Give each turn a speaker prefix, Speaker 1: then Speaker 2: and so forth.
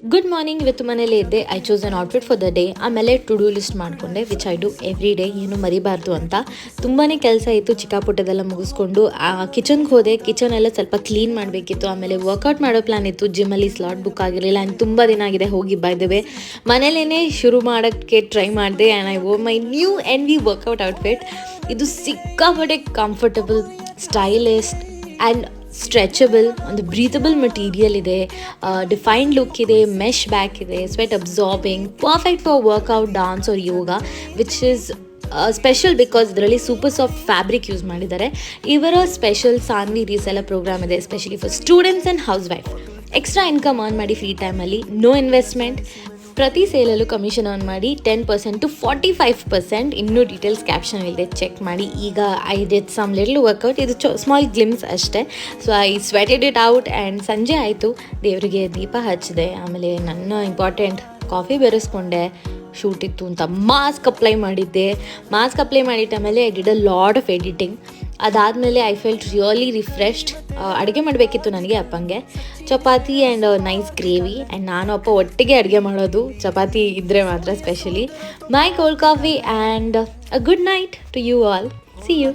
Speaker 1: Good morning. ಇವತ್ತು ಮನೇಲೇ ಇದ್ದೆ. I choose an outfit for the day. ಆಮೇಲೆ ಟು ಡೂ ಲಿಸ್ಟ್ ಮಾಡಿಕೊಂಡೆ, which I do every day, ಏನು ಮರಿಬಾರ್ದು ಅಂತ. ತುಂಬಾ ಕೆಲಸ ಇತ್ತು, ಚಿಕ್ಕಾಪುಟ್ಟದೆಲ್ಲ ಮುಗಿಸ್ಕೊಂಡು ಕಿಚನ್ಗೆ ಹೋದೆ. ಕಿಚನ್ ಎಲ್ಲ ಸ್ವಲ್ಪ ಕ್ಲೀನ್ ಮಾಡಬೇಕಿತ್ತು. ಆಮೇಲೆ ವರ್ಕೌಟ್ ಮಾಡೋ ಪ್ಲಾನ್ ಇತ್ತು. ಜಿಮ್ಮಲ್ಲಿ ಸ್ಲಾಟ್ ಬುಕ್ ಆಗಿರಲಿಲ್ಲ. ಆ್ಯಂಡ್ ತುಂಬ ದಿನ ಆಗಿದೆ ಹೋಗಿ, ಬೈ ದ ವೇ ಮನೇಲೇ ಶುರು ಮಾಡೋಕ್ಕೆ ಟ್ರೈ ಮಾಡಿದೆ. And I wore my new N V workout outfit. ಇದು ಸಿಕ್ಕಾಪಟ್ಟೆ ಕಂಫರ್ಟಬಲ್, ಸ್ಟೈಲಿಸ್ಟ್ ಆ್ಯಂಡ್ ಸ್ಟ್ರೆಚಬಲ್, ಒಂದು ಬ್ರೀತಬಲ್ ಮಟೀರಿಯಲ್ ಇದೆ, ಡಿಫೈನ್ಡ್ ಲುಕ್ ಇದೆ, ಮೆಶ್ ಬ್ಯಾಕ್ ಇದೆ, sweat absorbing, perfect for workout, dance or yoga, which is special because ಇದರಲ್ಲಿ super soft fabric use ಮಾಡಿದ್ದಾರೆ. ಇವರ special Sanvi reseller program ಇದೆ, especially for students and housewife. Extra income earn ಮಾಡಿ free ಟೈಮಲ್ಲಿ, no investment. ಪ್ರತಿ ಸೇಲಲ್ಲೂ commission on ಮಾಡಿ 10% to 45%. ಇನ್ನೂ ಡೀಟೇಲ್ಸ್ ಕ್ಯಾಪ್ಷನ್ ಇಲ್ಲದೆ ಚೆಕ್ ಮಾಡಿ. ಈಗ I did some little workout. ಇದು ಸ್ಮಾಲ್ ಗ್ಲಿಮ್ಸ್ ಅಷ್ಟೇ. So I sweated it out. And ಸಂಜೆ ಆಯಿತು, ದೇವರಿಗೆ ದೀಪ ಹಚ್ಚಿದೆ. ಆಮೇಲೆ ನನ್ನ ಇಂಪಾರ್ಟೆಂಟ್ ಕಾಫಿ ಬೆರೆಸ್ಕೊಂಡೆ. ಶೂಟ್ ಇತ್ತು ಅಂತ ಮಾಸ್ಕ್ ಅಪ್ಲೈ ಮಾಡಿದ್ದೆ. ಮಾಸ್ಕ್ ಅಪ್ಲೈ ಮಾಡಿದ ಆಮೇಲೆ I did a lot of editing. ಅದಾದಮೇಲೆ ಐ ಫೆಲ್ಟ್ ರಿಯಲಿ ರಿಫ್ರೆಶ್ಡ್. ಅಡುಗೆ ಮಾಡಬೇಕಿತ್ತು ನನಗೆ, ಅಪ್ಪಂಗೆ chapati and nice gravy. And ನಾನು ಅಪ್ಪ ಒಟ್ಟಿಗೆ ಅಡುಗೆ ಮಾಡೋದು, ಚಪಾತಿ ಇದ್ದರೆ ಮಾತ್ರ specially. My cold coffee and a good night to you all. See you.